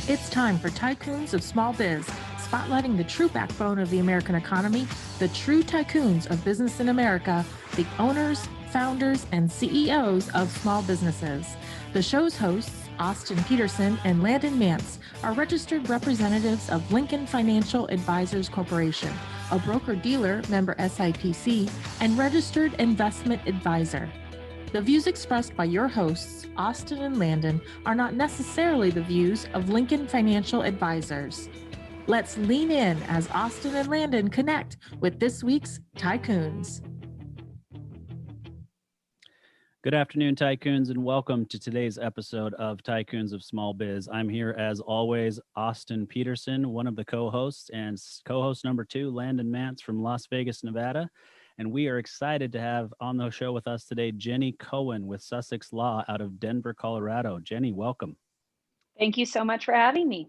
It's time for Tycoons of Small Biz, spotlighting the true backbone of the American economy, the true tycoons of business in America, the owners, founders, and CEOs of small businesses. The show's hosts, Austin Peterson and Landon Mance, are registered representatives of Lincoln Financial Advisors Corporation, a broker-dealer member SIPC, and registered investment advisor. The views expressed by your hosts, Austin and Landon, are not necessarily the views of Lincoln Financial Advisors. Let's lean in as Austin and Landon connect with this week's Tycoons. Good afternoon, Tycoons, and welcome to today's episode of Tycoons of Small Biz. I'm here, as always, Austin Peterson, one of the co-hosts, and co-host number 2, Landon Mance from Las Vegas, Nevada. And we are excited to have on the show with us today, Jenni Cohen with Sussex Law out of Denver, Colorado. Jenni, welcome. Thank you so much for having me.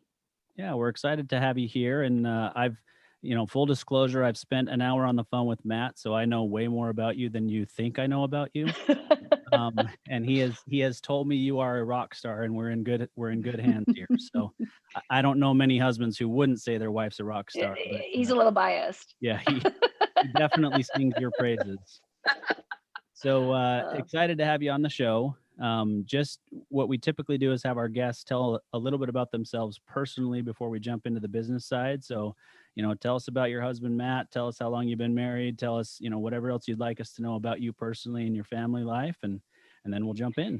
Yeah, we're excited to have you here. And I've, full disclosure, I've spent an hour on the phone with Matt, so I know way more about you than you think I know about you. And he has told me you are a rock star, and we're in good hands here. So I don't know many husbands who wouldn't say their wife's a rock star. But, he's a little biased. Yeah, he definitely sings your praises. So excited to have you on the show. Just what we typically do is have our guests tell a little bit about themselves personally before we jump into the business side. So, tell us about your husband, Matt. Tell us how long you've been married. Tell us, whatever else you'd like us to know about you personally and your family life, and then we'll jump in.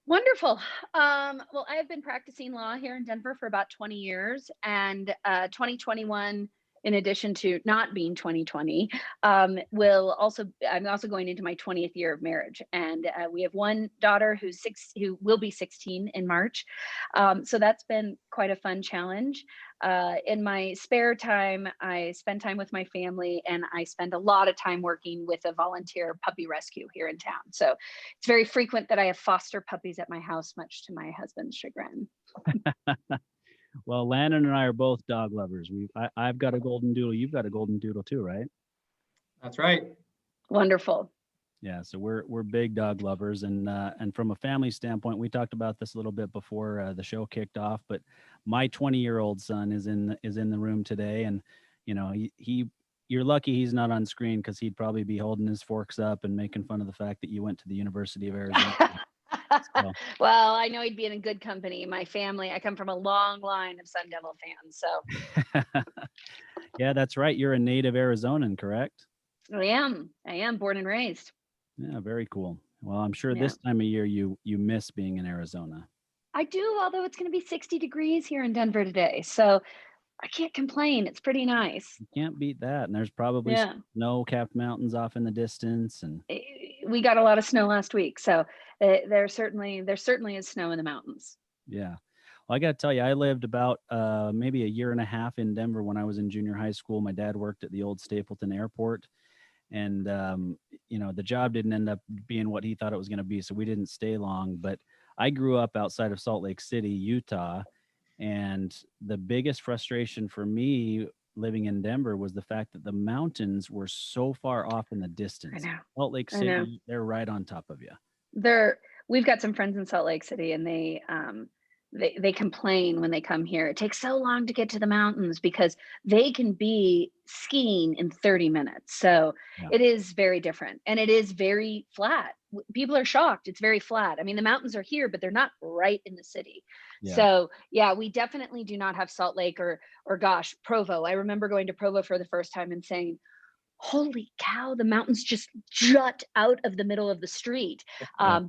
Wonderful. Well, I have been practicing law here in Denver for about 20 years, and 2021, in addition to not being 2020, I'm also going into my 20th year of marriage, and we have one daughter who will be 16 in March. So that's been quite a fun challenge. In my spare time, I spend time with my family, and I spend a lot of time working with a volunteer puppy rescue here in town. So it's very frequent that I have foster puppies at my house, much to my husband's chagrin. Well, Landon and I are both dog lovers. I've got a golden doodle. You've got a golden doodle too, right? That's right. Wonderful. Yeah, so we're big dog lovers, and from a family standpoint, we talked about this a little bit before the show kicked off. But my 20-year-old son is in the room today, and you're lucky he's not on screen, because he'd probably be holding his forks up and making fun of the fact that you went to the University of Arizona. So. Well, I know he'd be in good company. My family, I come from a long line of Sun Devil fans. So, yeah, that's right. You're a native Arizonan, correct? I am born and raised. Yeah, very cool. Well, I'm sure this time of year you miss being in Arizona. I do, although it's going to be 60 degrees here in Denver today. So I can't complain. It's pretty nice. You can't beat that. And there's probably snow-capped mountains off in the distance. And we got a lot of snow last week. So there certainly is snow in the mountains. Yeah. Well, I got to tell you, I lived about maybe a year and a half in Denver when I was in junior high school. My dad worked at the old Stapleton Airport. And, the job didn't end up being what he thought it was going to be. So we didn't stay long. But I grew up outside of Salt Lake City, Utah. And the biggest frustration for me living in Denver was the fact that the mountains were so far off in the distance. I know. Salt Lake City, they're right on top of you. We've got some friends in Salt Lake City, and they complain when they come here. It takes so long to get to the mountains because they can be skiing in 30 minutes. So It is very different, and it is very flat. People are shocked. It's very flat. I mean, the mountains are here, but they're not right in the city. Yeah. So we definitely do not have Salt Lake or gosh, Provo. I remember going to Provo for the first time and saying, holy cow, the mountains just jut out of the middle of the street.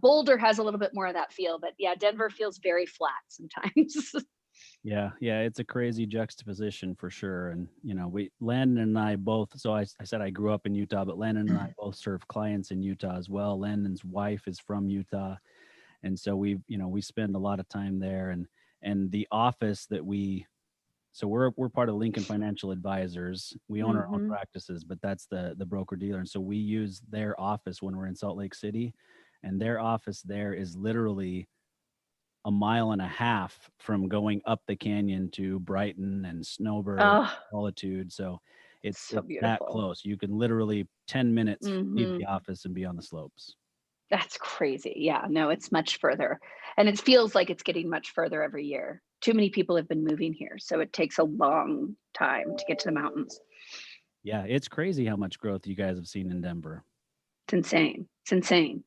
Boulder has a little bit more of that feel, but Denver feels very flat sometimes. Yeah, it's a crazy juxtaposition for sure. And Landon and I both, so I said I grew up in Utah, but Landon and I both serve clients in Utah as well. Landon's wife is from Utah, and so we spend a lot of time there. And the office that so we're part of Lincoln Financial Advisors. We own our own practices, but that's the broker dealer. And so we use their office when we're in Salt Lake City, and their office there is literally a mile and a half from going up the canyon to Brighton and Snowbird, Solitude. So it's so that close. You can literally 10 minutes leave the office and be on the slopes. That's crazy. Yeah, no, it's much further. And it feels like it's getting much further every year. Too many people have been moving here, so it takes a long time to get to the mountains. Yeah, it's crazy how much growth you guys have seen in Denver. It's insane. It's insane.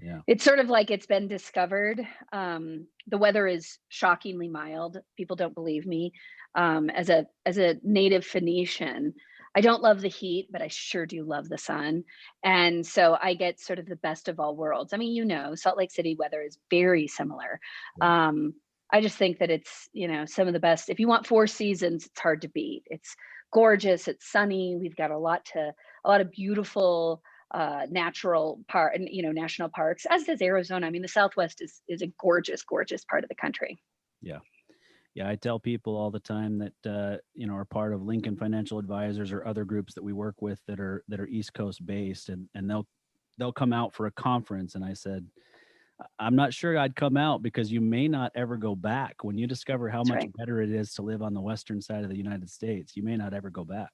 Yeah. It's sort of like it's been discovered. The weather is shockingly mild. People don't believe me. As a native Phoenician, I don't love the heat, but I sure do love the sun. And so I get sort of the best of all worlds. I mean, Salt Lake City weather is very similar. Yeah. I just think that it's, some of the best. If you want four seasons, it's hard to beat. It's gorgeous. It's sunny. We've got a lot of beautiful natural part and national parks, as does Arizona. I mean, the Southwest is a gorgeous, gorgeous part of the country. Yeah. Yeah, I tell people all the time that are part of Lincoln Financial Advisors or other groups that we work with that are East Coast based, and they'll come out for a conference, and I said, I'm not sure I'd come out because you may not ever go back. When you discover how That's much right. better it is to live on the western side of the United States, you may not ever go back.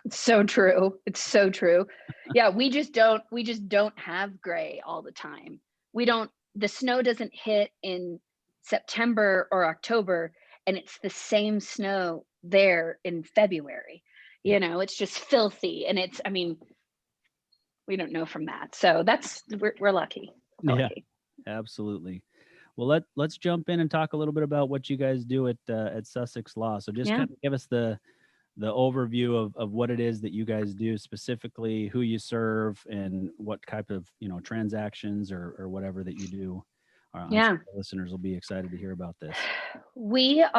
It's so true. It's so true. Yeah, we just don't have gray all the time. The snow doesn't hit in September or October, and it's the same snow there in February. Yeah. It's just filthy, and I mean, we don't know from that. So we're lucky. We're Yeah, lucky. absolutely. Well, let's jump in and talk a little bit about what you guys do at Sussex Law. So just Yeah. kind of give us the overview of what it is that you guys do, specifically who you serve and what type of transactions or whatever that you do. I'm Yeah. sure the listeners will be excited to hear about this. We're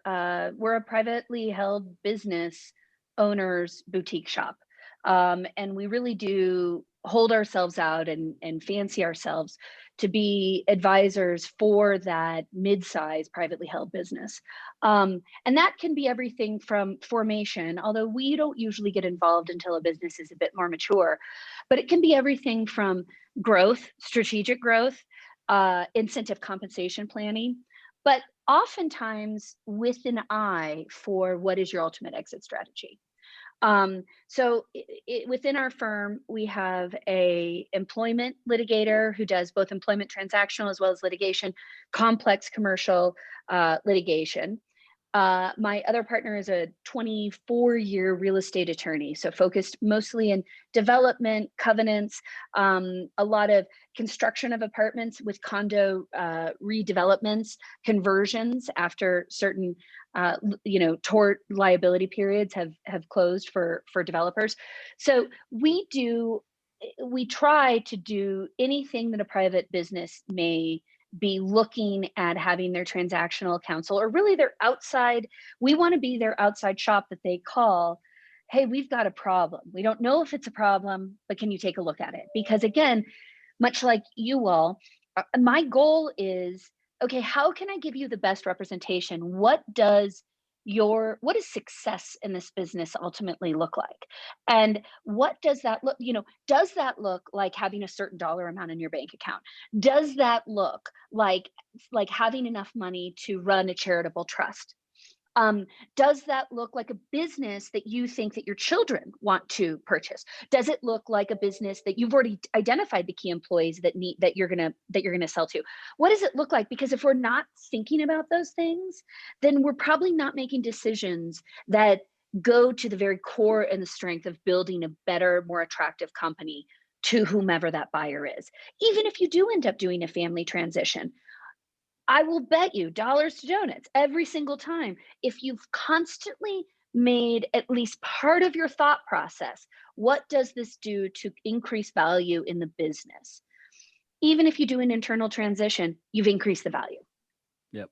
a privately held business owner's boutique shop. And we really do hold ourselves out and fancy ourselves to be advisors for that mid-size privately held business. And that can be everything from formation, although we don't usually get involved until a business is a bit more mature, but it can be everything from growth, strategic growth, incentive compensation planning, but oftentimes with an eye for what is your ultimate exit strategy. So within our firm, we have a employment litigator who does both employment transactional as well as litigation, complex commercial litigation. My other partner is a 24-year real estate attorney, so focused mostly in development, covenants, a lot of construction of apartments with condo redevelopments, conversions after certain, tort liability periods have closed for developers. So we try to do anything that a private business may be looking at having their transactional counsel, or really we want to be their outside shop that they call. Hey, we've got a problem. We don't know if it's a problem, but can you take a look at it? Because again, much like you all, my goal is, okay, how can I give you the best representation? What does success in this business ultimately look like? And what does that look, does that look like having a certain dollar amount in your bank account? Does that look like having enough money to run a charitable trust? Um, does that look like a business that you think that your children want to purchase? Does it look like a business that you've already identified the key employees that you're gonna sell to? What does it look like? Because if we're not thinking about those things, then we're probably not making decisions that go to the very core and the strength of building a better, more attractive company to whomever that buyer is. Even if you do end up doing a family transition, I will bet you dollars to donuts every single time. If you've constantly made at least part of your thought process, what does this do to increase value in the business? Even if you do an internal transition, you've increased the value. Yep.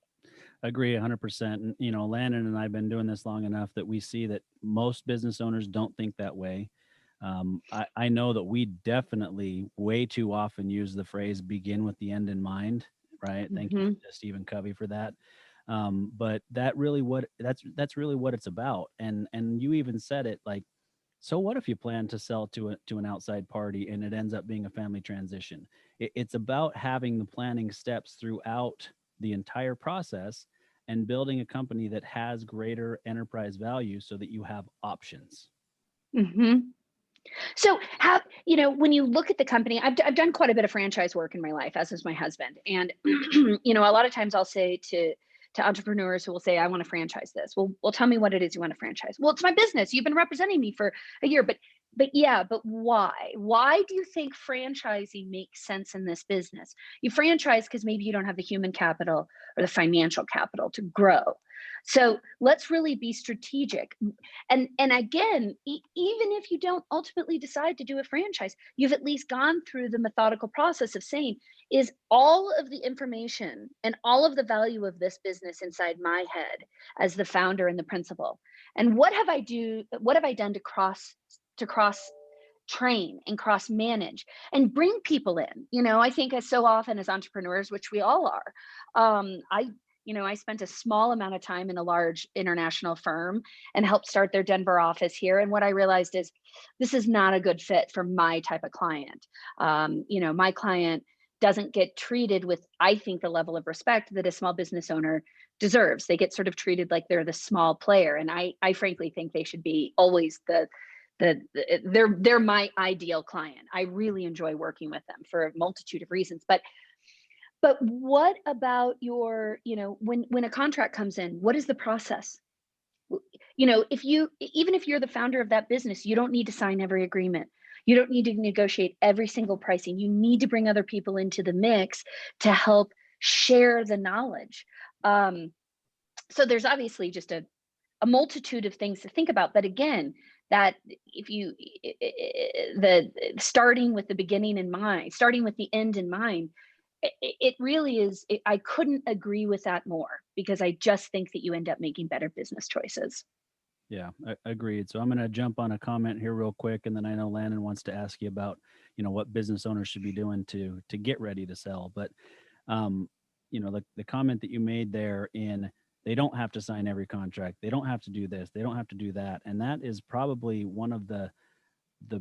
Agree 100%. And, Landon and I have been doing this long enough that we see that most business owners don't think that way. I know that we definitely way too often use the phrase begin with the end in mind, right? Thank you to Stephen Covey for that. But that's really what it's about. And you even said it, like, so what if you plan to sell to an outside party and it ends up being a family transition? It's about having the planning steps throughout the entire process and building a company that has greater enterprise value so that you have options. Mm-hmm. So how, when you look at the company, I've done quite a bit of franchise work in my life, as is my husband. And, a lot of times I'll say to entrepreneurs who will say, I want to franchise this. Well, tell me what it is you want to franchise. Well, it's my business. You've been representing me for a year, but why? Why do you think franchising makes sense in this business? You franchise because maybe you don't have the human capital or the financial capital to grow. So let's really be strategic. And again, even if you don't ultimately decide to do a franchise, you've at least gone through the methodical process of saying, is all of the information and all of the value of this business inside my head as the founder and the principal? And what have I done to cross train and cross manage and bring people in? I think as so often as entrepreneurs, which we all are, I spent a small amount of time in a large international firm and helped start their Denver office here. And what I realized is this is not a good fit for my type of client. My client doesn't get treated with, I think, the level of respect that a small business owner deserves. They get sort of treated like they're the small player. And I frankly think they should be always they're my ideal client. I really enjoy working with them for a multitude of reasons. But what about your, when a contract comes in, what is the process? Even if you're the founder of that business, you don't need to sign every agreement. You don't need to negotiate every single pricing. You need to bring other people into the mix to help share the knowledge. So there's obviously just a multitude of things to think about. But again, that starting with the beginning in mind, starting with the end in mind, it really is. I couldn't agree with that more, because I just think that you end up making better business choices. Yeah, agreed. So I'm going to jump on a comment here real quick, and then I know Landon wants to ask you about, what business owners should be doing to get ready to sell. But, the comment that you made there in, they don't have to sign every contract. They don't have to do this. They don't have to do that. And that is probably one of the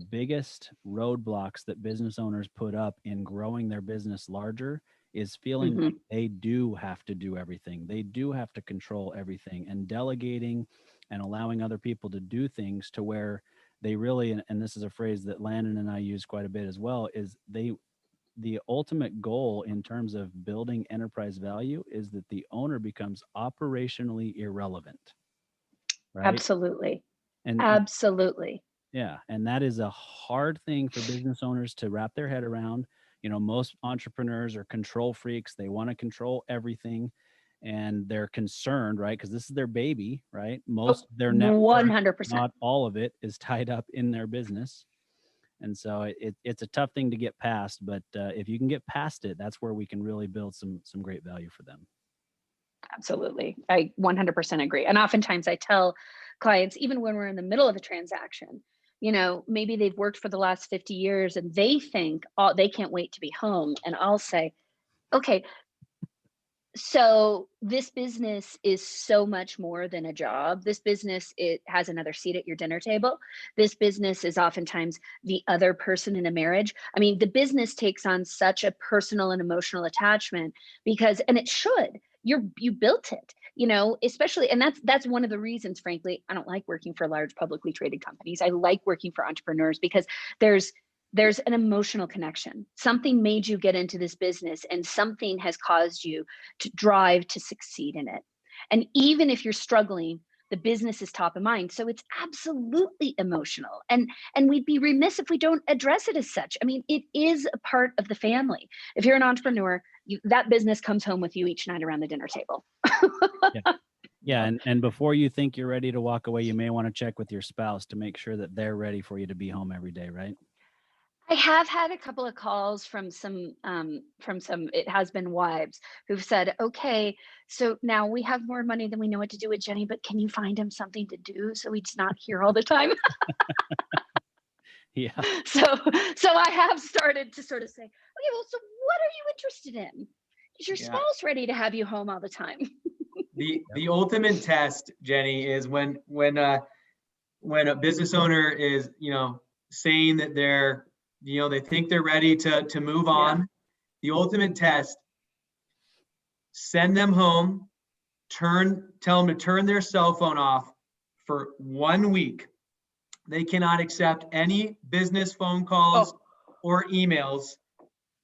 biggest roadblocks that business owners put up in growing their business larger, is feeling like they do have to do everything. They do have to control everything, and delegating and allowing other people to do things to where they really, and this is a phrase that Landon and I use quite a bit as well, is the ultimate goal in terms of building enterprise value is that the owner becomes operationally irrelevant. Right? Absolutely. And absolutely. Yeah. And that is a hard thing for business owners to wrap their head around. Most entrepreneurs are control freaks. They want to control everything, and they're concerned, right? Because this is their baby, right? Most of their net worth, 100%. not all of it, is tied up in their business. And so it's a tough thing to get past, but if you can get past it, that's where we can really build some great value for them. Absolutely. I 100% agree. And oftentimes I tell clients, even when we're in the middle of a transaction, maybe they've worked for the last 50 years and they think, oh, they can't wait to be home. And I'll say, okay, so this business is so much more than a job. This business, it has another seat at your dinner table. This business is oftentimes the other person in a marriage. I mean, the business takes on such a personal and emotional attachment and it should. You built it, especially, and that's one of the reasons, frankly, I don't like working for large publicly traded companies. I like working for entrepreneurs because there's an emotional connection. Something made you get into this business, and something has caused you to drive to succeed in it. And even if you're struggling, the business is top of mind. So it's absolutely emotional. And we'd be remiss if we don't address it as such. I mean, it is a part of the family. If you're an entrepreneur, that business comes home with you each night around the dinner table. Yeah. And before you think you're ready to walk away, you may want to check with your spouse to make sure that they're ready for you to be home every day, right? I have had a couple of calls from some it has been wives who've said, okay, so now we have more money than we know what to do with Jenni, but can you find him something to do so he's not here all the time? Yeah. So I have started to sort of say, okay, well, so what are you interested in? Is your spouse ready to have you home all the time? The ultimate test, Jenni, is when a business owner is, saying that they think they're ready to move on. Yeah. The ultimate test, send them home, tell them to turn their cell phone off for 1 week, They cannot accept any business phone calls or emails,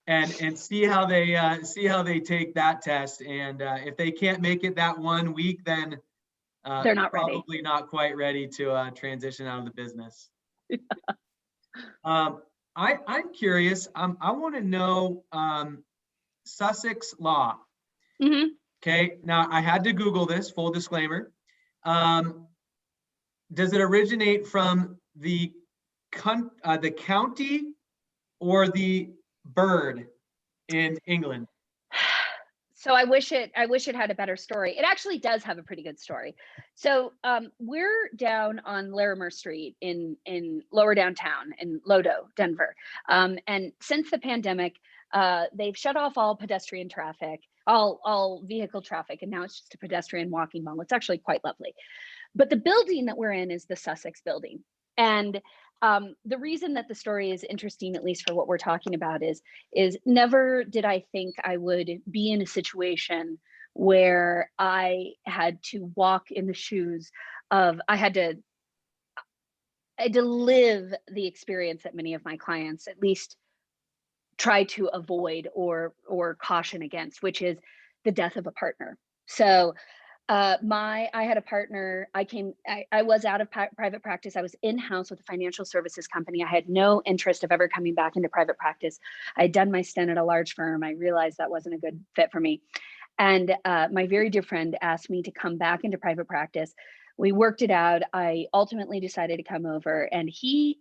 and see how they take that test. And if they can't make it that 1 week, then They're not ready. probably not quite ready to transition out of the business. I'm curious. I want to know Sussex Law. Mhm. Okay, now I had to Google this, full disclaimer. Does it originate from the county or the bird in England? So I wish it had a better story. It actually does have a pretty good story. So we're down on Larimer Street in lower downtown in Lodo, Denver. And since the pandemic, they've shut off all pedestrian traffic, all vehicle traffic, and now it's just a pedestrian walking mall. It's actually quite lovely. But the building that we're in is the Sussex building. And the reason that the story is interesting, at least for what we're talking about, is never did I think I would be in a situation where I had to walk in the shoes of, I had to live the experience that many of my clients at least try to avoid or caution against, which is the death of a partner. So I had a partner. I was out of private practice. I was in-house with a financial services company. I had no interest of ever coming back into private practice. I had done my stint at a large firm. I realized that wasn't a good fit for me. And my very dear friend asked me to come back into private practice. We worked it out. I ultimately decided to come over, and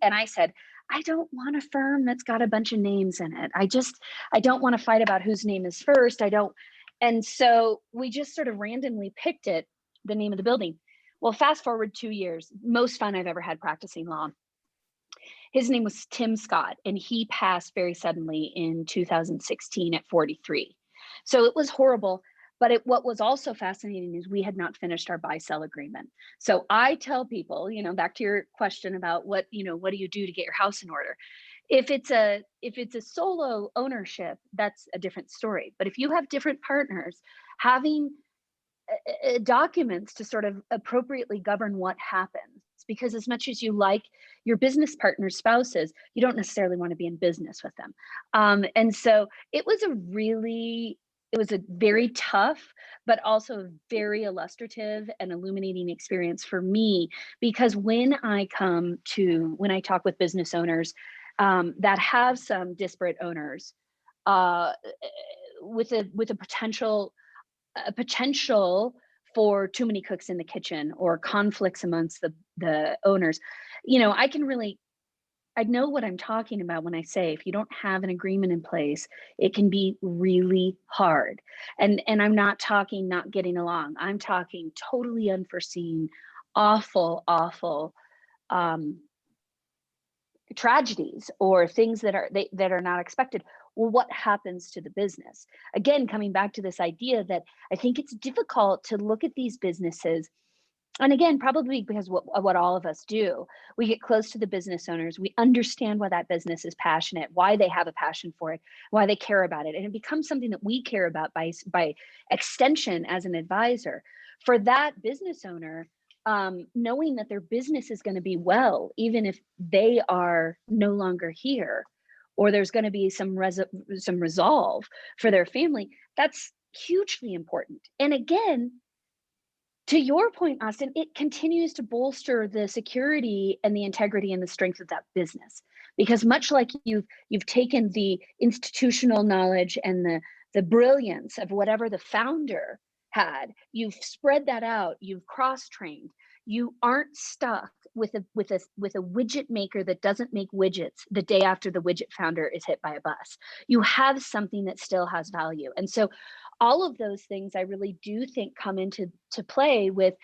I said, I don't want a firm that's got a bunch of names in it. I don't want to fight about whose name is first. And so we just sort of randomly picked the name of the building. Well, fast forward 2 years, most fun I've ever had practicing law. His name was Tim Scott, and he passed very suddenly in 2016 at 43. So it was horrible. But what was also fascinating is we had not finished our buy-sell agreement. So I tell people, back to your question about what do you do to get your house in order? If it's a solo ownership, that's a different story. But if you have different partners, having documents to sort of appropriately govern what happens, because as much as you like your business partner's spouses, you don't necessarily want to be in business with them. And so it was a very tough, but also very illustrative and illuminating experience for me, because when I talk with business owners that have some disparate owners, with a potential for too many cooks in the kitchen or conflicts amongst the owners, I know what I'm talking about when I say if you don't have an agreement in place, it can be really hard. And I'm not talking not getting along. I'm talking totally unforeseen, awful tragedies or things that are not expected. Well, what happens to the business? Again, coming back to this idea that I think it's difficult to look at these businesses. And again, probably because what all of us do, we get close to the business owners. We understand why that business is passionate, why they have a passion for it, why they care about it. And it becomes something that we care about by extension as an advisor. For that business owner, knowing that their business is going to be well, even if they are no longer here, or there's going to be some resolve for their family, that's hugely important. And again, to your point, Austin, it continues to bolster the security and the integrity and the strength of that business. Because much like you've taken the institutional knowledge and the brilliance of whatever the founder had, you've spread that out, you've cross-trained. You aren't stuck with a widget maker that doesn't make widgets the day after the widget founder is hit by a bus. You have something that still has value. And so all of those things I really do think come into play with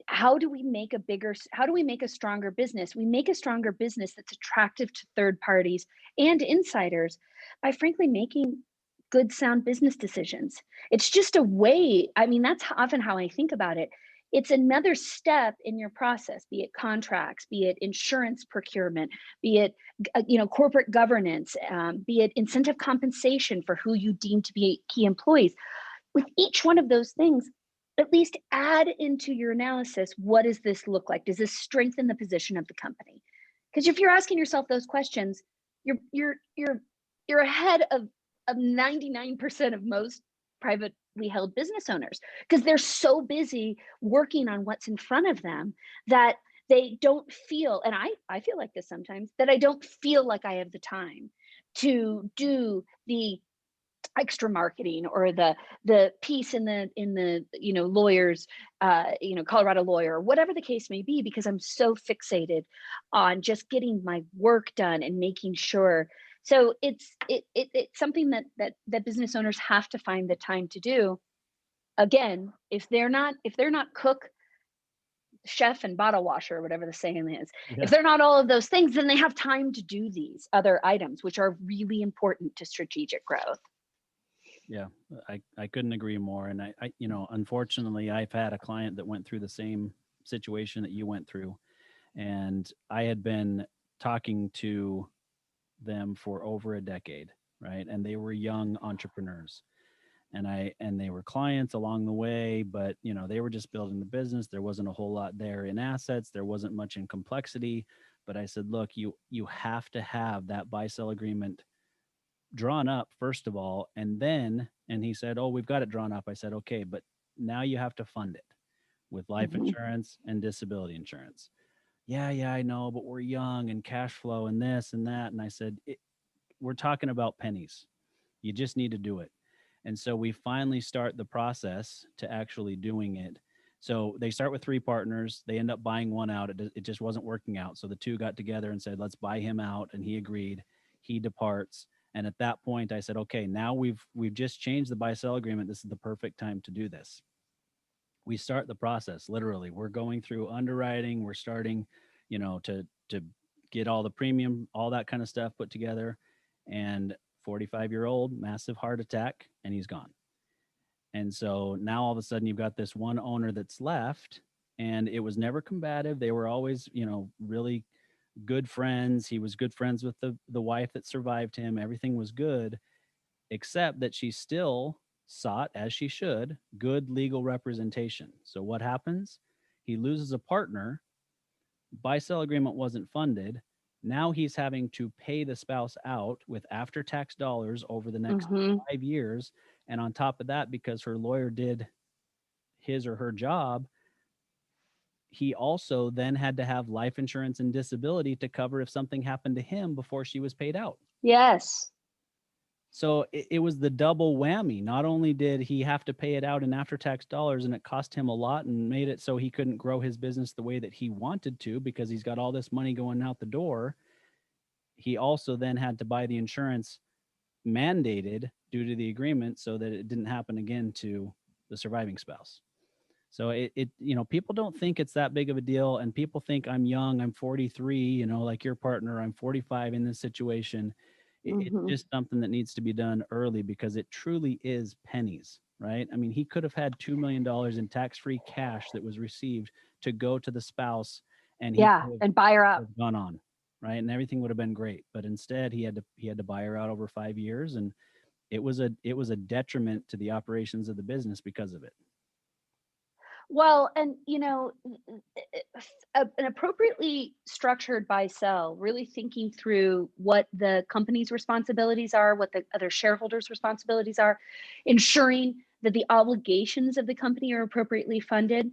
how do we make a stronger business? We make a stronger business that's attractive to third parties and insiders by frankly making good, sound business decisions. It's just a way, that's often how I think about it. It's another step in your process, be it contracts, be it insurance procurement, be it corporate governance, be it incentive compensation for who you deem to be key employees. With each one of those things, at least add into your analysis, what does this look like? Does this strengthen the position of the company? Because if you're asking yourself those questions, you're ahead of 99% of most privately held business owners, because they're so busy working on what's in front of them that they don't feel, and I feel like this sometimes, that I don't feel like I have the time to do the extra marketing or the piece in the lawyers, Colorado lawyer, whatever the case may be, because I'm so fixated on just getting my work done and making sure. So it's something that business owners have to find the time to do. Again, if they're not cook, chef, and bottle washer, or whatever the saying is, Yeah. if they're not all of those things, then they have time to do these other items, which are really important to strategic growth. Yeah, I couldn't agree more. And I unfortunately, I've had a client that went through the same situation that you went through, and I had been talking to them for over a decade, right? And they were young entrepreneurs, and they were clients along the way, but they were just building the business. There wasn't a whole lot there in assets. There wasn't much in complexity. But I said, look, you have to have that buy-sell agreement drawn up first of all, and he said, oh, we've got it drawn up. I said, okay, but now you have to fund it with life insurance and disability insurance. Yeah, I know, but we're young and cash flow and this and that. And I said, we're talking about pennies. You just need to do it. And so we finally start the process to actually doing it. So they start with 3 partners. They end up buying one out. It just wasn't working out. So the 2 got together and said, let's buy him out. And he agreed. He departs. And at that point, I said, okay, now we've just changed the buy-sell agreement. This is the perfect time to do this. We start the process. Literally, we're going through underwriting. We're starting, to get all the premium, all that kind of stuff put together. And 45-year-old, massive heart attack, and he's gone. And so now all of a sudden you've got this one owner that's left, and it was never combative. They were always, really good friends. He was good friends with the wife that survived him. Everything was good, except that she still sought, as she should, good legal representation. So what happens? He loses a partner. Buy-sell agreement wasn't funded. Now he's having to pay the spouse out with after-tax dollars over the next 5 years. And on top of that, because her lawyer did his or her job, he also then had to have life insurance and disability to cover if something happened to him before she was paid out. Yes. So it was the double whammy. Not only did he have to pay it out in after-tax dollars, and it cost him a lot and made it so he couldn't grow his business the way that he wanted to because he's got all this money going out the door. He also then had to buy the insurance mandated due to the agreement so that it didn't happen again to the surviving spouse. So people don't think it's that big of a deal, and people think I'm young, I'm 43, like your partner, I'm 45 in this situation. It's just something that needs to be done early because it truly is pennies, right? I mean, he could have had $2 million in tax-free cash that was received to go to the spouse, and and buy her out. Gone on, right? And everything would have been great, but instead he had to buy her out over 5 years, and it was a detriment to the operations of the business because of it. Well, and an appropriately structured buy-sell, really thinking through what the company's responsibilities are, what the other shareholders' responsibilities are, ensuring that the obligations of the company are appropriately funded.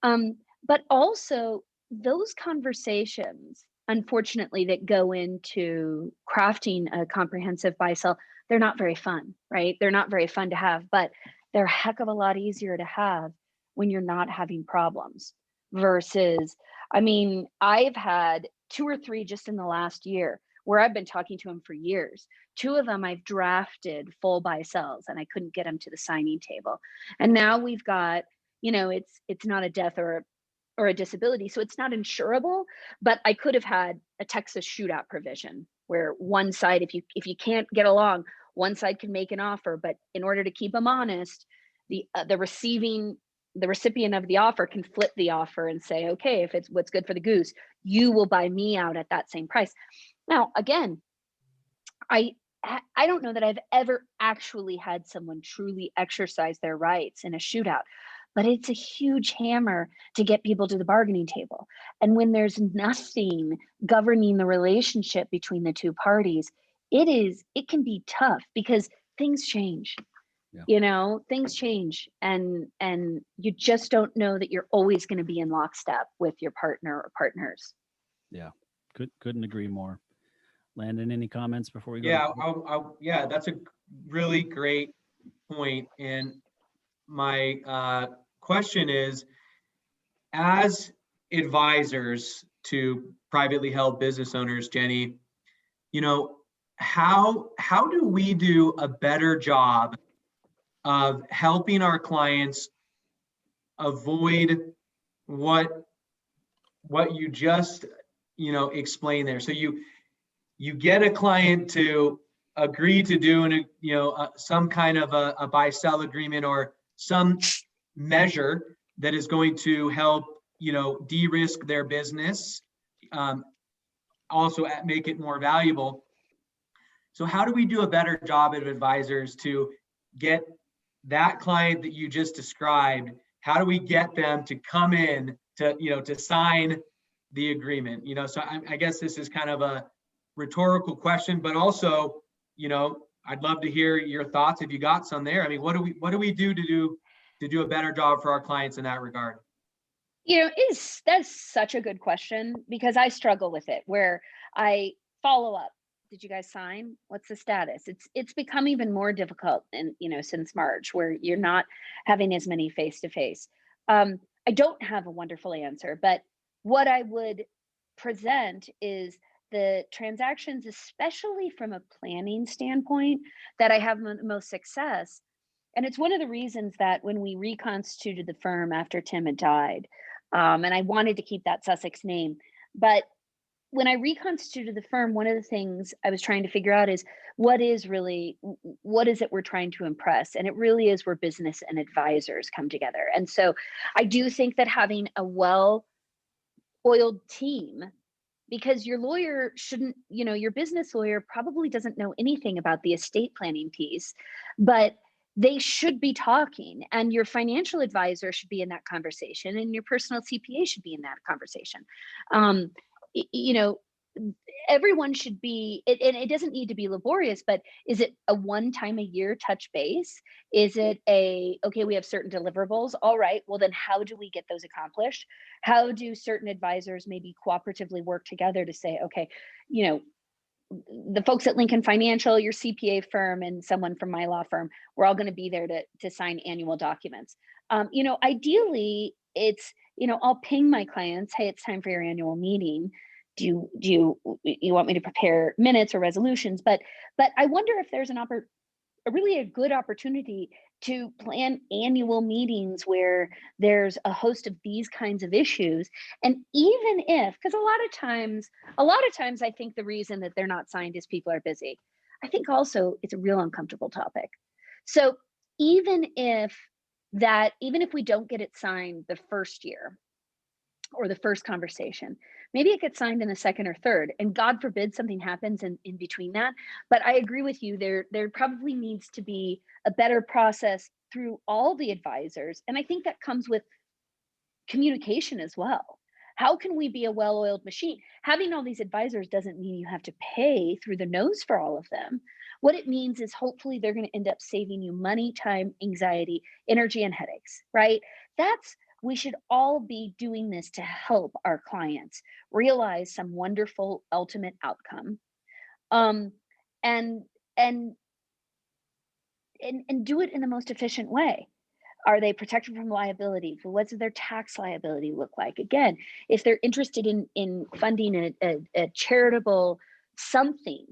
But also those conversations, unfortunately, that go into crafting a comprehensive buy-sell, they're not very fun, right? They're not very fun to have, but they're a heck of a lot easier to have when you're not having problems versus, I've had 2 or 3 just in the last year where I've been talking to them for years. 2 of them I've drafted full buy-sells and I couldn't get them to the signing table. And now we've got, it's not a death or a disability, so it's not insurable, but I could have had a Texas shootout provision where one side, if you can't get along, one side can make an offer, but in order to keep them honest, the recipient of the offer can flip the offer and say, okay, if it's what's good for the goose, you will buy me out at that same price. Now, again, I don't know that I've ever actually had someone truly exercise their rights in a shootout, but it's a huge hammer to get people to the bargaining table. And when there's nothing governing the relationship between the two parties, it can be tough because things change. Yeah. Things change, and you just don't know that you're always going to be in lockstep with your partner or partners. Yeah. Couldn't agree more. Landon, any comments before we go? Yeah, yeah, that's a really great point. And my question is, as advisors to privately held business owners, Jenni, how do we do a better job of helping our clients avoid what you just explained there? So you get a client to agree to do some kind of a buy-sell agreement or some measure that is going to help de-risk their business, also make it more valuable. So how do we do a better job of advisors to get that client that you just described? How do we get them to come in to sign the agreement? So I guess this is kind of a rhetorical question, but also, I'd love to hear your thoughts if you got some there. I mean, what do we do to do a better job for our clients in that regard? That's such a good question, because I struggle with it, where I follow up. Did you guys sign? What's the status? It's become even more difficult, and since March, where you're not having as many face-to-face. I don't have a wonderful answer, but what I would present is the transactions, especially from a planning standpoint, that I have most success. And it's one of the reasons that when we reconstituted the firm after Tim had died, and I wanted to keep that Sussex name, but when I reconstituted the firm, one of the things I was trying to figure out is what is it we're trying to impress? And it really is where business and advisors come together. And so I do think that having a well-oiled team, because your lawyer shouldn't, your business lawyer probably doesn't know anything about the estate planning piece, but they should be talking, and your financial advisor should be in that conversation, and your personal CPA should be in that conversation. Everyone should be, and it doesn't need to be laborious, but is it a one time a year touch base? Is it okay, we have certain deliverables. All right, well then how do we get those accomplished? How do certain advisors maybe cooperatively work together to say, okay, the folks at Lincoln Financial, your CPA firm, and someone from my law firm, we're all going to be there to sign annual documents. Ideally, it's, I'll ping my clients, hey, it's time for your annual meeting. Do you want me to prepare minutes or resolutions? But I wonder if there's a good opportunity to plan annual meetings where there's a host of these kinds of issues. And even if, because a lot of times I think the reason that they're not signed is people are busy. I think also it's a real uncomfortable topic. So even if we don't get it signed the first year or the first conversation, maybe it gets signed in the second or third, and God forbid something happens in between that. But I agree with you, there probably needs to be a better process through all the advisors. And I think that comes with communication as well. How can we be a well-oiled machine? Having all these advisors doesn't mean you have to pay through the nose for all of them. What it means is hopefully they're going to end up saving you money, time, anxiety, energy, and headaches, right? We should all be doing this to help our clients realize some wonderful ultimate outcome, and do it in the most efficient way. Are they protected from liability? What does their tax liability look like? Again, if they're interested in funding a charitable something,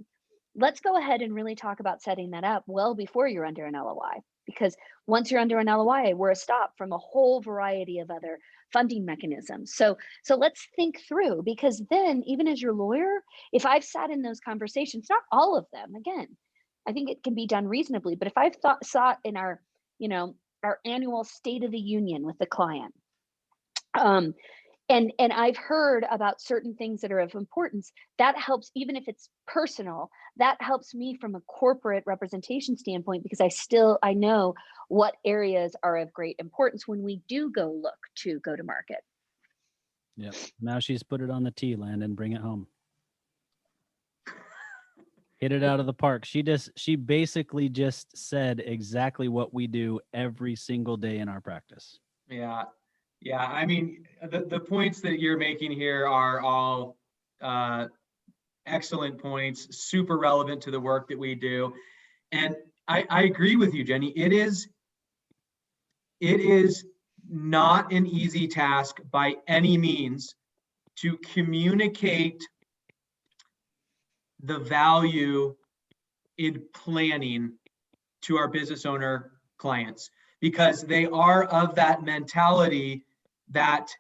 let's go ahead and really talk about setting that up well before you're under an LOI. Because once you're under an LOI, we're a stop from a whole variety of other funding mechanisms. So let's think through, because then even as your lawyer, if I've sat in those conversations, not all of them, again, I think it can be done reasonably, but if I've sat in our annual State of the Union with the client, And I've heard about certain things that are of importance. That helps, even if it's personal, that helps me from a corporate representation standpoint, because I know what areas are of great importance when we do go to market. Yep. Now she's put it on the tee, Landon. Bring it home. Hit it out of the park. She basically just said exactly what we do every single day in our practice. Yeah. Yeah. I mean, the points that you're making here are all excellent points, super relevant to the work that we do. And I agree with you, Jenni. It is not an easy task by any means to communicate the value in planning to our business owner clients, because they are of that mentality that,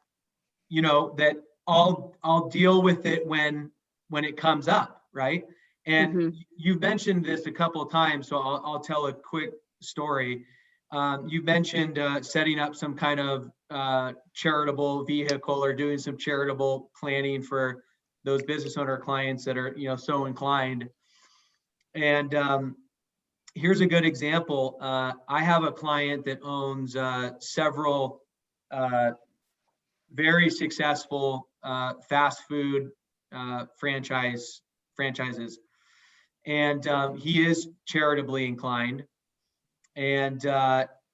that I'll deal with it when it comes up, right? And you've mentioned this a couple of times, so I'll tell a quick story. You mentioned setting up some kind of charitable vehicle or doing some charitable planning for those business owner clients that are, so inclined. And here's a good example. I have a client that owns several very successful fast food franchises, and he is charitably inclined, and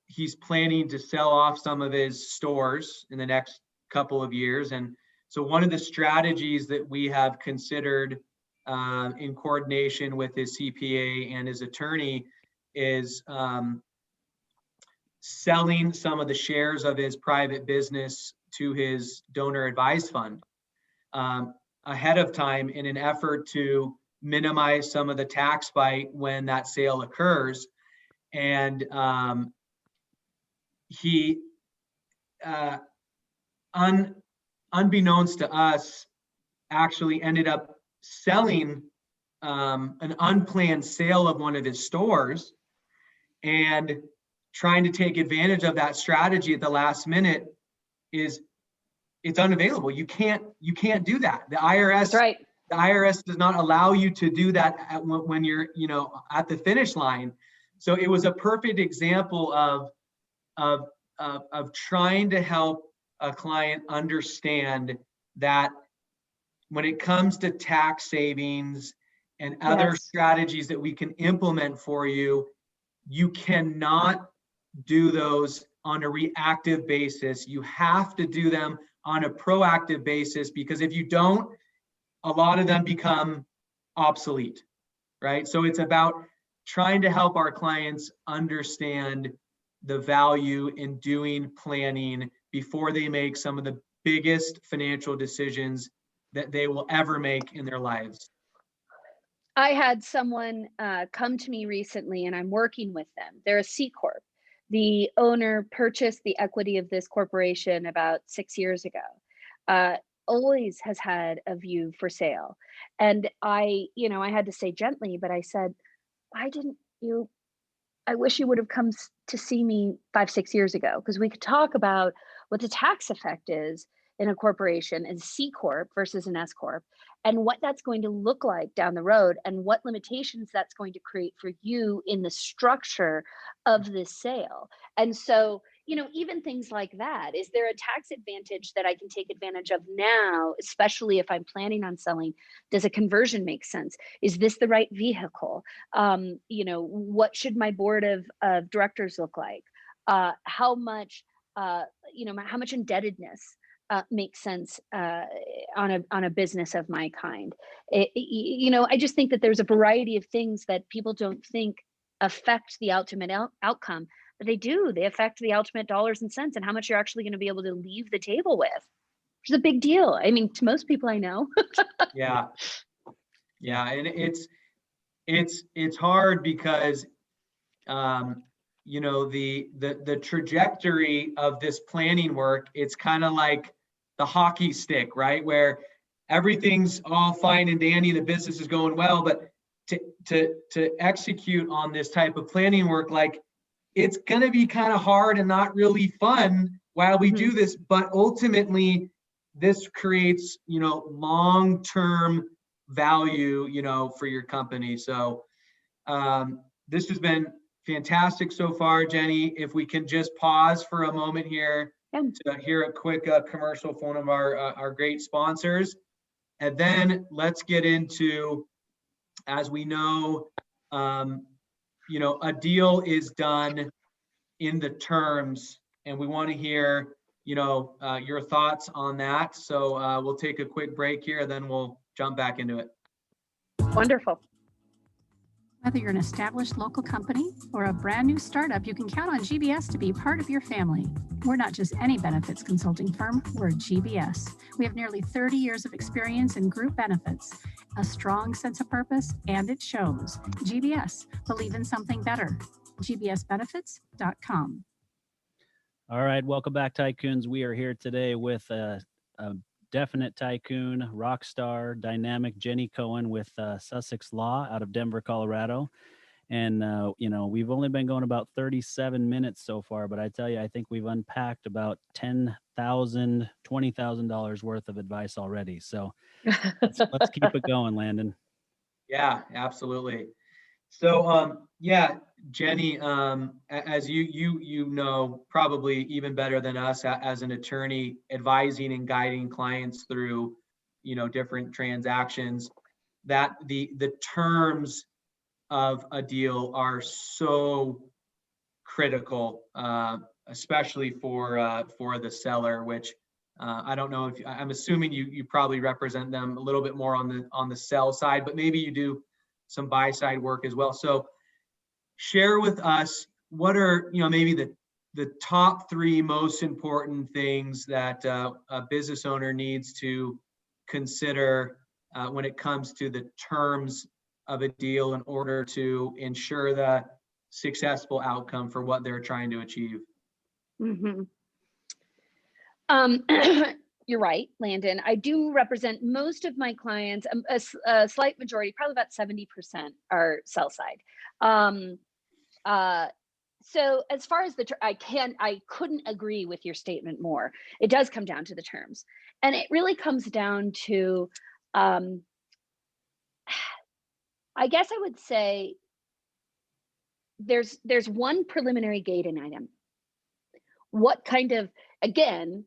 he's planning to sell off some of his stores in the next couple of years. And so one of the strategies that we have considered in coordination with his CPA and his attorney is selling some of the shares of his private business to his donor advised fund ahead of time, in an effort to minimize some of the tax bite when that sale occurs. And he, unbeknownst to us, actually ended up selling an unplanned sale of one of his stores, and trying to take advantage of that strategy at the last minute it's unavailable. You can't do that. The IRS, That's right. The IRS does not allow you to do that when you're, at the finish line. So it was a perfect example of trying to help a client understand that when it comes to tax savings and other strategies that we can implement for you, you cannot do those on a reactive basis. You have to do them on a proactive basis, because if you don't, a lot of them become obsolete, right? So it's about trying to help our clients understand the value in doing planning before they make some of the biggest financial decisions that they will ever make in their lives. I had someone come to me recently, and I'm working with them. They're a C Corp. The owner purchased the equity of this corporation about 6 years ago. Always has had a view for sale. And I had to say gently, but I said, why didn't you, I wish you would have come to see me 5-6 years ago, because we could talk about what the tax effect is in a corporation and C Corp versus an S Corp, and what that's going to look like down the road, and what limitations that's going to create for you in the structure of this sale. And so, even things like that, is there a tax advantage that I can take advantage of now, especially if I'm planning on selling? Does a conversion make sense? Is this the right vehicle? What should my board of directors look like? How much indebtedness makes sense on a business of my kind? I just think that there's a variety of things that people don't think affect the ultimate outcome, but they do. They affect the ultimate dollars and cents, and how much you're actually going to be able to leave the table with, which is a big deal. I mean, to most people I know. Yeah, and it's hard because the trajectory of this planning work, it's kind of like the hockey stick, right? Where everything's all fine and dandy, the business is going well, but to execute on this type of planning work, like, it's gonna be kind of hard and not really fun while we do this, but ultimately this creates, long-term value, for your company. So this has been fantastic so far, Jenni. If we can just pause for a moment here to hear a quick commercial from one of our great sponsors, and then let's get into, as we know, a deal is done in the terms, and we want to hear, your thoughts on that. So we'll take a quick break here, then we'll jump back into it. Wonderful. Whether you're an established local company or a brand new startup, you can count on GBS to be part of your family. We're not just any benefits consulting firm, we're GBS. We have nearly 30 years of experience in group benefits, a strong sense of purpose, and it shows. GBS, believe in something better. gbsbenefits.com. All right, welcome back, Tycoons. We are here today with a definite tycoon, rock star, dynamic Jenni Cohen with Sussex Law out of Denver, Colorado. And, we've only been going about 37 minutes so far, but I tell you, I think we've unpacked about $10,000, $20,000 worth of advice already. So let's keep it going, Landon. Yeah, absolutely. So, Jenni, as you know, probably even better than us as an attorney, advising and guiding clients through, different transactions, that the terms of a deal are so critical, especially for the seller, which I don't know if I'm assuming you probably represent them a little bit more on the sell side, but maybe you do some buy side work as well. So share with us what are maybe the top 3 most important things that a business owner needs to consider when it comes to the terms of a deal in order to ensure the successful outcome for what they're trying to achieve. Mm-hmm. You're right, Landon. I do represent most of my clients, a slight majority, probably about 70% are sell side. So as far as I couldn't agree with your statement more. It does come down to the terms, and it really comes down to, I guess I would say there's one preliminary gating item. What kind of, again,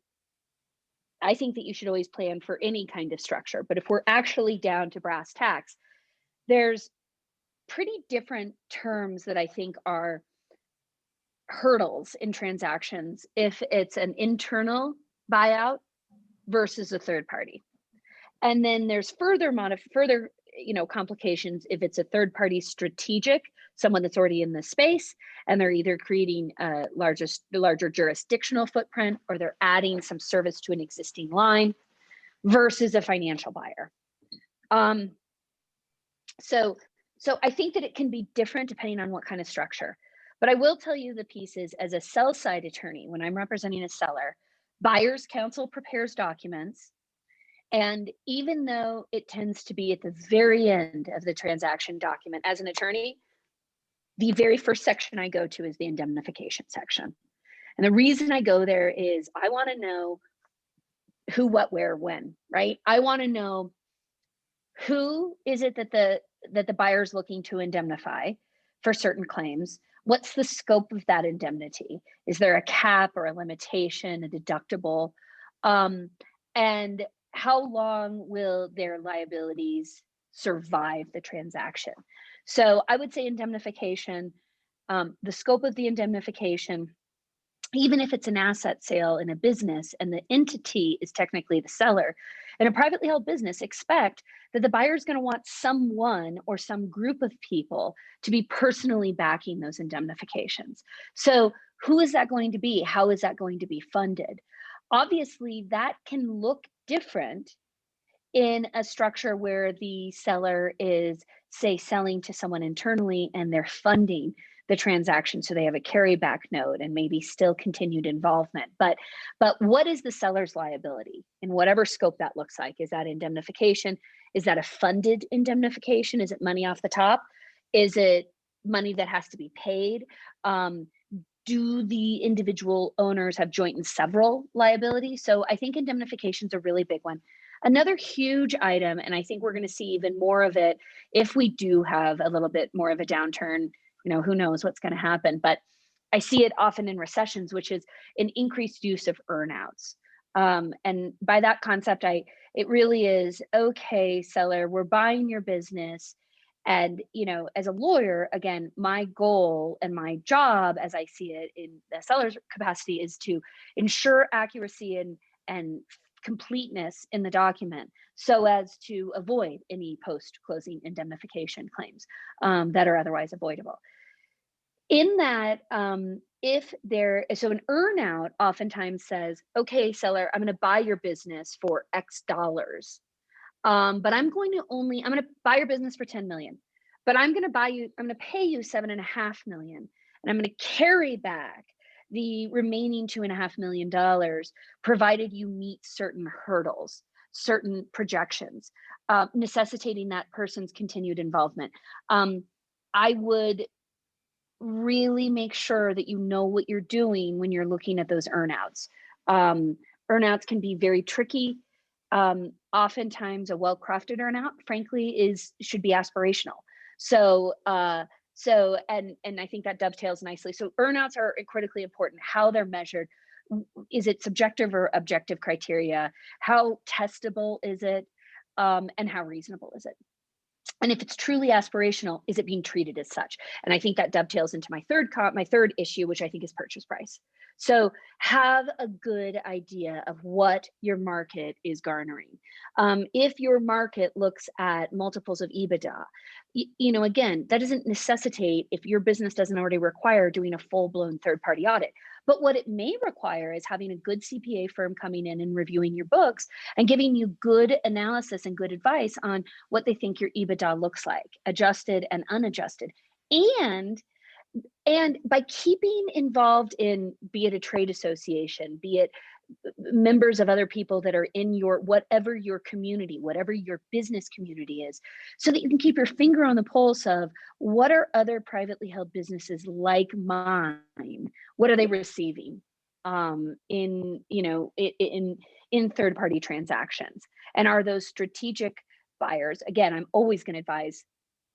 I think that you should always plan for any kind of structure, but if we're actually down to brass tacks, there's pretty different terms that I think are hurdles in transactions if it's an internal buyout versus a third party. And then there's further complications if it's a third party strategic, someone that's already in the space, and they're either creating a larger jurisdictional footprint, or they're adding some service to an existing line, versus a financial buyer. So I think that it can be different depending on what kind of structure. But I will tell you the pieces as a sell side attorney, when I'm representing a seller, buyer's counsel prepares documents. And even though it tends to be at the very end of the transaction document, as an attorney, the very first section I go to is the indemnification section. And the reason I go there is I want to know who, what, where, when, right? I want to know who is it that the buyer's looking to indemnify for certain claims. What's the scope of that indemnity? Is there a cap or a limitation, a deductible? And how long will their liabilities survive the transaction? So I would say indemnification, the scope of the indemnification, even if it's an asset sale in a business and the entity is technically the seller, in a privately held business, expect that the buyer is going to want someone or some group of people to be personally backing those indemnifications. So who is that going to be? How is that going to be funded? Obviously, that can look different in a structure where the seller is, say, selling to someone internally and they're funding the transaction, so they have a carryback note and maybe still continued involvement. But what is the seller's liability in whatever scope that looks like? Is that indemnification? Is that a funded indemnification? Is it money off the top? Is it money that has to be paid? do the individual owners have joint and several liability? So I think indemnification is a really big one. Another huge item, and I think we're going to see even more of it if we do have a little bit more of a downturn. Who knows what's going to happen, but I see it often in recessions, which is an increased use of earnouts. And by that concept, it really is, okay, seller, we're buying your business. And, as a lawyer, again, my goal and my job, as I see it in the seller's capacity, is to ensure accuracy and completeness in the document so as to avoid any post-closing indemnification claims that are otherwise avoidable. In that, so an earnout oftentimes says, okay, seller, I'm going to buy your business for X dollars. But I'm going to buy your business for 10 million, but I'm going to pay you 7.5 million. And I'm going to carry back the remaining $2.5 million, provided you meet certain hurdles, certain projections, necessitating that person's continued involvement. I would really make sure that you know what you're doing when you're looking at those earnouts. Earnouts can be very tricky. Oftentimes a well-crafted earnout, frankly, should be aspirational. So and I think that dovetails nicely. So earnouts are critically important, how they're measured. Is it subjective or objective criteria? How testable is it? And how reasonable is it? And if it's truly aspirational, is it being treated as such? And I think that dovetails into my third issue, which I think is purchase price. So have a good idea of what your market is garnering. If your market looks at multiples of EBITDA, again, that doesn't necessitate, if your business doesn't already require doing a full-blown third-party audit. But what it may require is having a good CPA firm coming in and reviewing your books and giving you good analysis and good advice on what they think your EBITDA looks like, adjusted and unadjusted. And by keeping involved in, be it a trade association, be it members of other people that are in whatever your community, whatever your business community is, so that you can keep your finger on the pulse of what are other privately held businesses like mine, what are they receiving in third-party transactions, and are those strategic buyers? Again, I'm always going to advise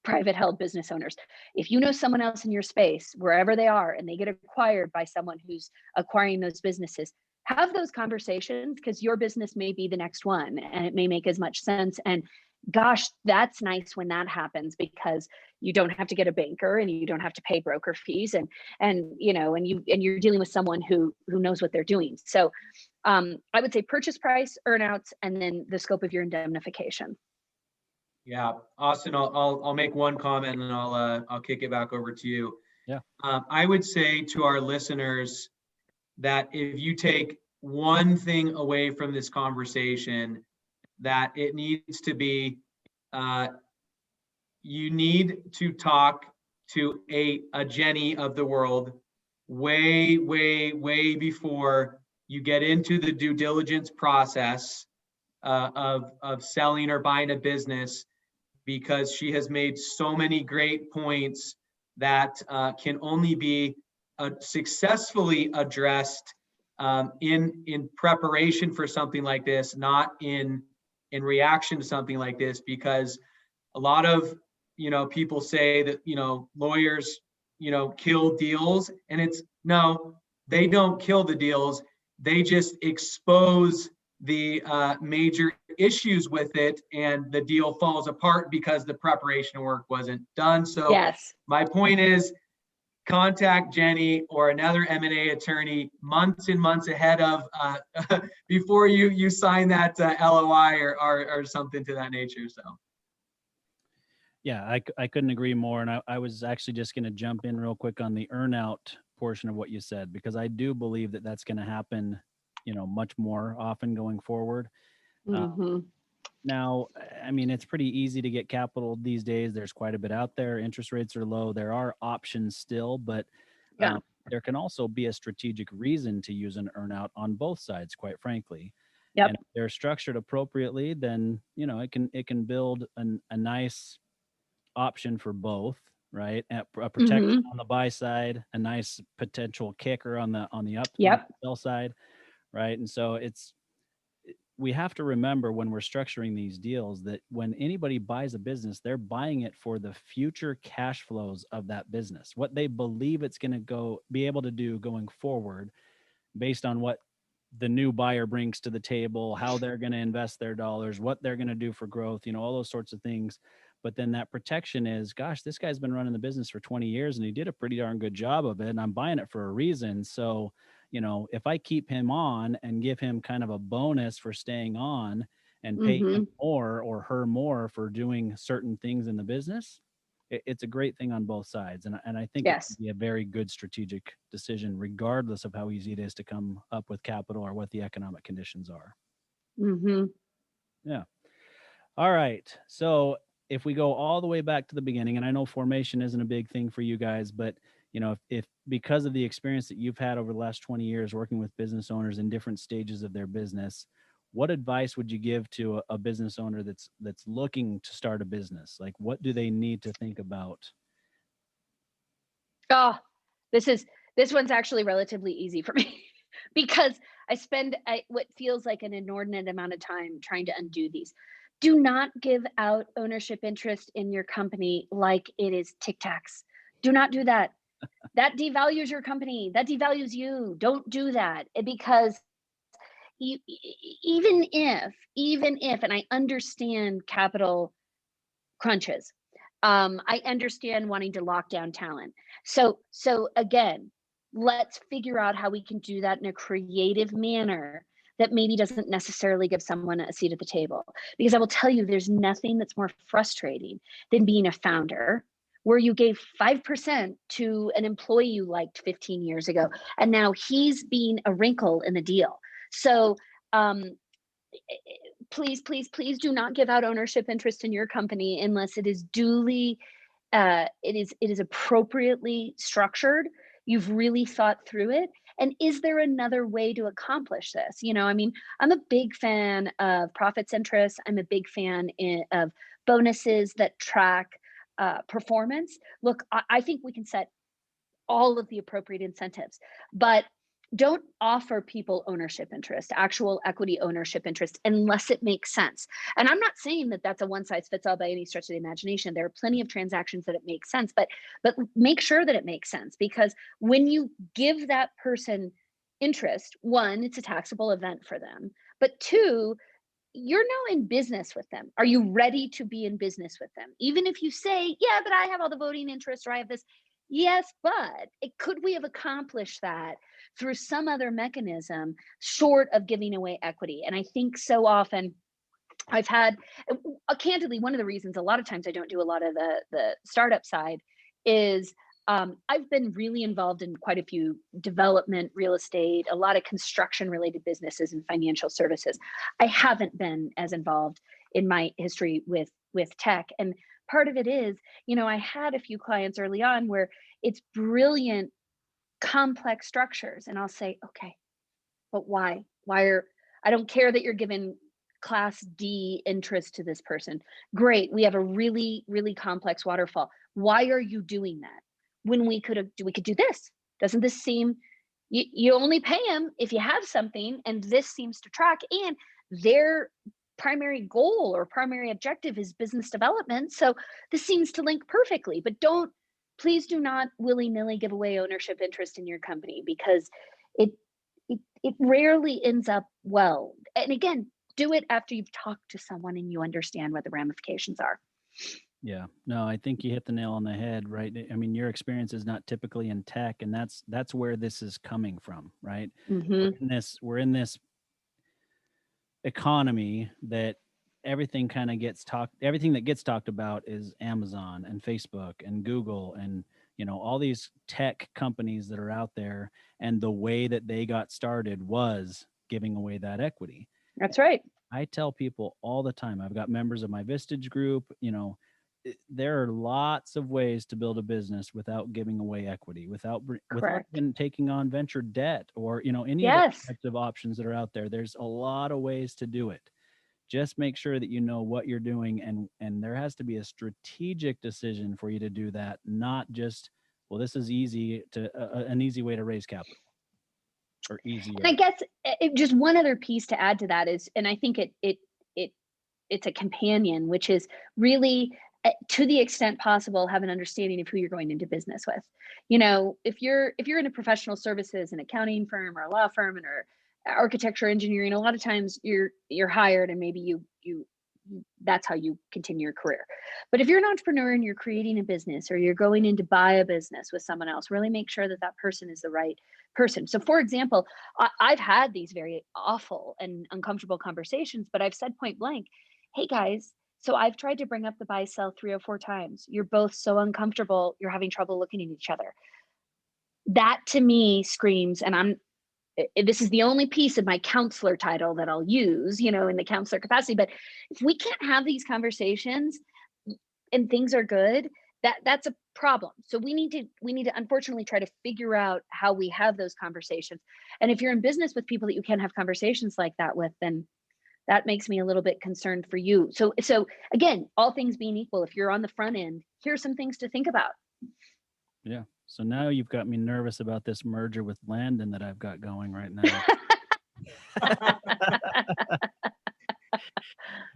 private held business owners, if you know someone else in your space, wherever they are, and they get acquired by someone who's acquiring those businesses, have those conversations, because your business may be the next one and it may make as much sense. And gosh, that's nice when that happens, because you don't have to get a banker and you don't have to pay broker fees, and you're dealing with someone who knows what they're doing. So I would say purchase price, earnouts, and then the scope of your indemnification. Yeah, Austin, I'll make one comment and then I'll kick it back over to you. Yeah. I would say to our listeners that if you take one thing away from this conversation, that it needs to be, you need to talk to a Jenni of the world way before you get into the due diligence process of selling or buying a business, because she has made so many great points that can only be successfully addressed in preparation for something like this, not in reaction to something like this. Because a lot of people say that lawyers kill deals, and it's no, they don't kill the deals, they just expose the major issues with it, and the deal falls apart because the preparation work wasn't done. So yes, my point is, contact Jenni or another M&A attorney months and months ahead of before you sign that LOI or something to that nature. So yeah, I couldn't agree more. And I was actually just going to jump in real quick on the earnout portion of what you said, because I do believe that that's going to happen much more often going forward. mm-hmm. Now, I mean, it's pretty easy to get capital these days. There's quite a bit out there. Interest rates are low. There are options still, but there can also be a strategic reason to use an earnout on both sides, quite frankly. Yep. And if they're structured appropriately, then it can build a nice option for both. right? A protection Mhm. on the buy side, a nice potential kicker on the Yep. sell side, right? And so we have to remember when we're structuring these deals that when anybody buys a business, they're buying it for the future cash flows of that business, what they believe it's going to be able to do going forward based on what the new buyer brings to the table, how they're going to invest their dollars, what they're going to do for growth, all those sorts of things. But then that protection is, gosh, this guy's been running the business for 20 years and he did a pretty darn good job of it. And I'm buying it for a reason. So, if I keep him on and give him kind of a bonus for staying on and pay him Mhm. more or her more for doing certain things in the business, it's a great thing on both sides. And I think it can Yes. be a very good strategic decision, regardless of how easy it is to come up with capital or what the economic conditions are. Mhm. Yeah. All right. So if we go all the way back to the beginning, and I know formation isn't a big thing for you guys, but if because of the experience that you've had over the last 20 years working with business owners in different stages of their business, what advice would you give to a business owner that's looking to start a business? Like, what do they need to think about? Oh, this one's actually relatively easy for me because I spend what feels like an inordinate amount of time trying to undo these. Do not give out ownership interest in your company like it is Tic Tacs. Do not do that. That devalues your company. That devalues you. Don't do that because even if, and I understand capital crunches. I understand wanting to lock down talent. So again, let's figure out how we can do that in a creative manner that maybe doesn't necessarily give someone a seat at the table. Because I will tell you, there's nothing that's more frustrating than being a founder where you gave 5% to an employee you liked 15 years ago, and now he's being a wrinkle in the deal. So um, please do not give out ownership interest in your company unless it is duly it is appropriately structured. You've really thought through it. And is there another way to accomplish this? I mean, I'm a big fan of profits interest. I'm a big fan of bonuses that track performance. Look, I think we can set all of the appropriate incentives, but don't offer people ownership interest, actual equity ownership interest, unless it makes sense. And I'm not saying that that's a one size fits all by any stretch of the imagination. There are plenty of transactions that it makes sense, but make sure that it makes sense, because when you give that person interest, one, it's a taxable event for them, but two, you're now in business with them. Are you ready to be in business with them? Even if you say, yeah, but I have all the voting interest or I have this. Yes, but could we have accomplished that through some other mechanism short of giving away equity? And I think so often I've had, candidly, one of the reasons a lot of times I don't do a lot of the startup side is I've been really involved in quite a few development, real estate, a lot of construction related businesses and financial services. I haven't been as involved in my history with tech. And part of it is, I had a few clients early on where it's brilliant, complex structures. And I'll say, okay, but why? I don't care that you're given class D interest to this person. Great. We have a really, really complex waterfall. Why are you doing that? When we could do this. Doesn't this seem, you only pay them if you have something, and this seems to track, and their primary goal or primary objective is business development. So this seems to link perfectly, but please do not willy-nilly give away ownership interest in your company, because it it rarely ends up well. And again, do it after you've talked to someone and you understand what the ramifications are. Yeah, no, I think you hit the nail on the head, right? I mean, your experience is not typically in tech, and that's where this is coming from, right? Mm-hmm. We're in this economy that everything that gets talked about is Amazon and Facebook and Google and all these tech companies that are out there, and the way that they got started was giving away that equity. That's right. I tell people all the time, I've got members of my Vistage group, there are lots of ways to build a business without giving away equity, without Correct. even taking on venture debt or any of the Yes. types of options that are out there. There's a lot of ways to do it. just make sure that you know what you're doing, and there has to be a strategic decision for you to do that, not just, well, this is easy to an easy way to raise capital or easier. And I guess just one other piece to add to that is, and I think it's a companion, which is really, to the extent possible, have an understanding of who you're going into business with. You know, if you're in a professional services, an accounting firm or a law firm or architecture, engineering, a lot of times you're hired and maybe you that's how you continue your career. But if you're an entrepreneur and you're creating a business or you're going in to buy a business with someone else, really make sure that that person is the right person. So for example, I've had these very awful and uncomfortable conversations, but I've said point blank, hey guys, so I've tried to bring up the buy sell 3 or 4 times. You're both so uncomfortable, you're having trouble looking at each other. That to me screams, and this is the only piece of my counselor title that I'll use, you know, in the counselor capacity. But if we can't have these conversations and things are good, that's a problem. So we need to unfortunately try to figure out how we have those conversations. And if you're in business with people that you can't have conversations like that with, then that makes me a little bit concerned for you. So again, all things being equal, if you're on the front end, here's some things to think about. Yeah. So now you've got me nervous about this merger with Landon that I've got going right now.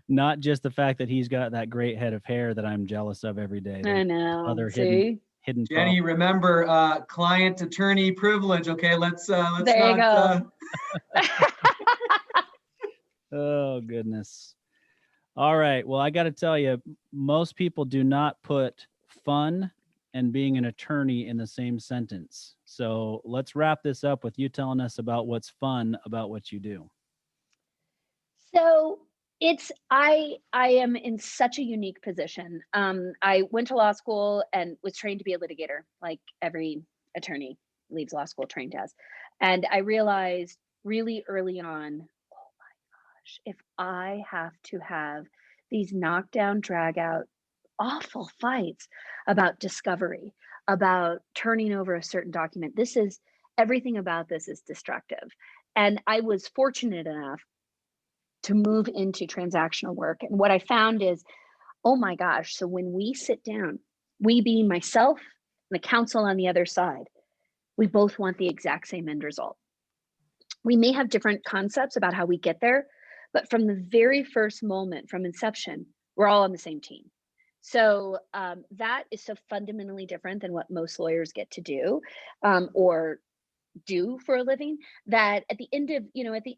Not just the fact that he's got that great head of hair that I'm jealous of every day. I know. Other See? hidden Jenny, remember client attorney privilege. Okay, let's There you not. go. Oh goodness. All right. Well, I got to tell you, most people do not put fun and being an attorney in the same sentence. So let's wrap this up with you telling us about what's fun about what you do. So I am in such a unique position. I went to law school and was trained to be a litigator, like every attorney leaves law school trained as. And I realized really early on, oh my gosh, if I have to have these knockdown, drag out, awful fights about discovery, about turning over a certain document, everything about this is destructive. And I was fortunate enough to move into transactional work. And what I found is, oh my gosh, so when we sit down, we being myself and the counsel on the other side, we both want the exact same end result. We may have different concepts about how we get there, but from the very first moment, from inception, we're all on the same team. So that is so fundamentally different than what most lawyers get to do or do for a living, that at the end of,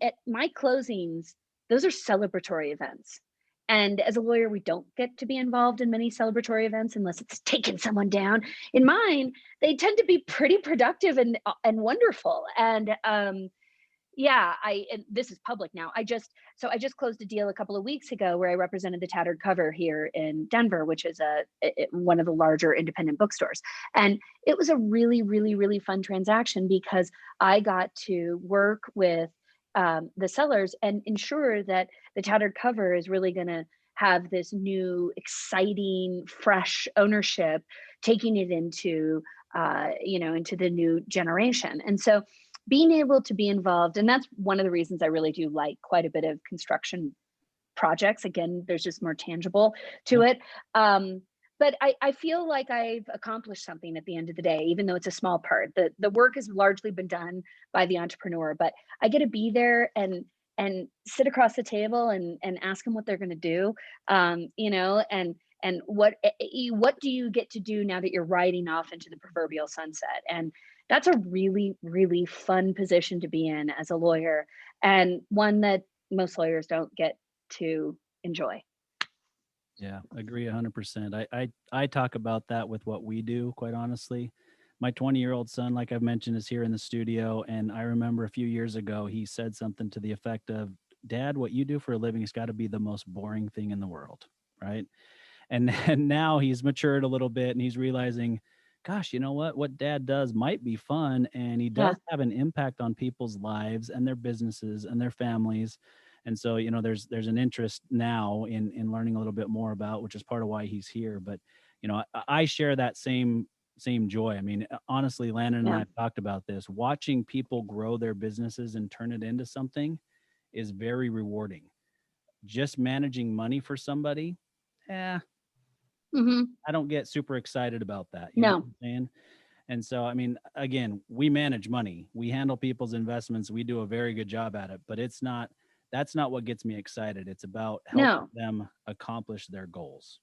at my closings, those are celebratory events. And as a lawyer, we don't get to be involved in many celebratory events unless it's taking someone down. In mine, they tend to be pretty productive and wonderful. And and this is public now. I just closed a deal a couple of weeks ago where I represented the Tattered Cover here in Denver, which is one of the larger independent bookstores. And it was a really, really, really fun transaction because I got to work with the sellers and ensure that the Tattered Cover is really going to have this new, exciting, fresh ownership, taking it into the new generation. And so being able to be involved, and that's one of the reasons I really do like quite a bit of construction projects. Again, there's just more tangible to it. But I feel like I've accomplished something at the end of the day, even though it's a small part. The work has largely been done by the entrepreneur, but I get to be there and sit across the table and ask them what they're going to do, and what do you get to do now that you're riding off into the proverbial sunset? And that's a really, really fun position to be in as a lawyer, and one that most lawyers don't get to enjoy. Yeah, agree 100%. I talk about that with what we do, quite honestly. My 20-year-old son, like I've mentioned, is here in the studio. And I remember a few years ago, he said something to the effect of, Dad, what you do for a living has got to be the most boring thing in the world, right? And now he's matured a little bit and he's realizing, gosh, you know what Dad does might be fun. And he does have an impact on people's lives and their businesses and their families. And so, there's an interest now in learning a little bit more about, which is part of why he's here. But, I share that same joy. I mean, honestly, Landon and I have talked about this. Watching people grow their businesses and turn it into something is very rewarding. just managing money for somebody, I don't get super excited about that. You know what I'm saying? And so, I mean, again, we manage money, we handle people's investments, we do a very good job at it, but that's not what gets me excited. It's about helping them accomplish their goals.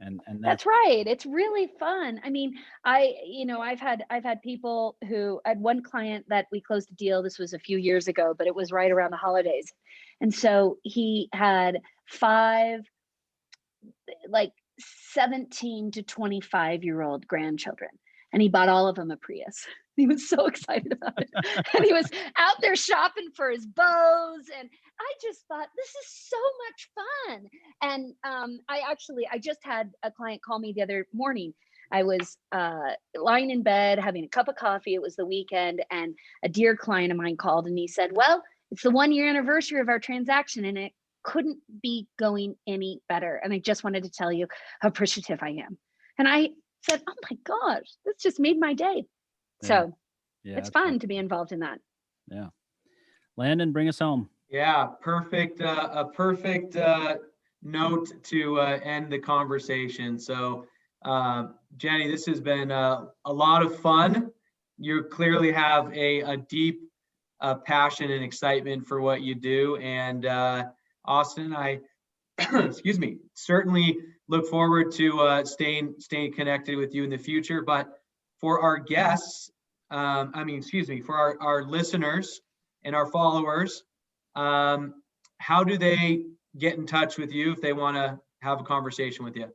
And that's right. It's really fun. I mean, I've had people who, I had one client that we closed a deal. This was a few years ago, but it was right around the holidays. And so he had 5, like 17 to 25-year-old grandchildren. And he bought all of them a Prius. He was so excited about it. And he was out there shopping for his bows. And I just thought, this is so much fun. And I just had a client call me the other morning. I was lying in bed, having a cup of coffee. It was the weekend. And a dear client of mine called and he said, well, it's the 1-year anniversary of our transaction and it couldn't be going any better. And I just wanted to tell you how appreciative I am. And I said, oh my gosh, this just made my day. So it's fun to be involved in that. Yeah. Landon, bring us home. Yeah, perfect. A perfect note to end the conversation. So, Jenni, this has been a lot of fun. You clearly have a deep passion and excitement for what you do. And Austin, I, excuse me, certainly look forward to staying connected with you in the future. But for our guests, for our listeners and our followers, how do they get in touch with you if they want to have a conversation with you?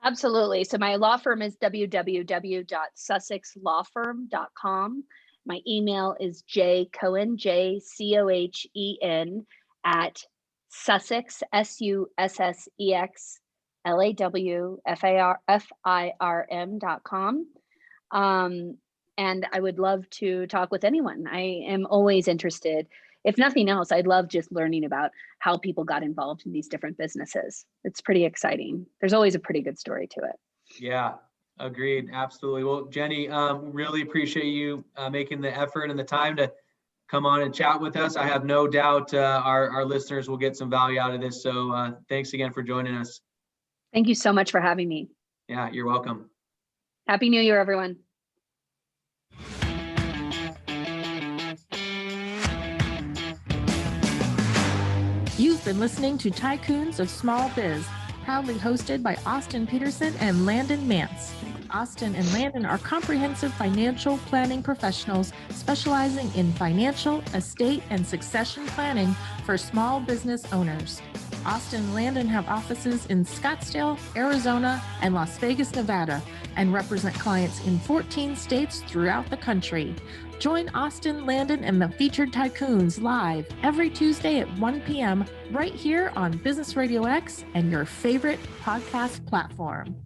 Absolutely. So my law firm is www.sussexlawfirm.com. My email is jcohen, JCOHEN at Sussex, SUSSEXLAWFIRM.com. And I would love to talk with anyone. I am always interested. If nothing else, I'd love just learning about how people got involved in these different businesses. It's pretty exciting. There's always a pretty good story to it. Yeah, agreed. Absolutely. Well, Jenni, really appreciate you making the effort and the time to come on and chat with us. I have no doubt our listeners will get some value out of this. So thanks again for joining us. Thank you so much for having me. Yeah, you're welcome. Happy New Year, everyone. You've been listening to Tycoons of Small Biz, proudly hosted by Austin Peterson and Landon Mance. Austin and Landon are comprehensive financial planning professionals specializing in financial, estate, and succession planning for small business owners. Austin and Landon have offices in Scottsdale, Arizona, and Las Vegas, Nevada, and represent clients in 14 states throughout the country. Join Austin, Landon, and the featured Tycoons live every Tuesday at 1 p.m. right here on Business Radio X and your favorite podcast platform.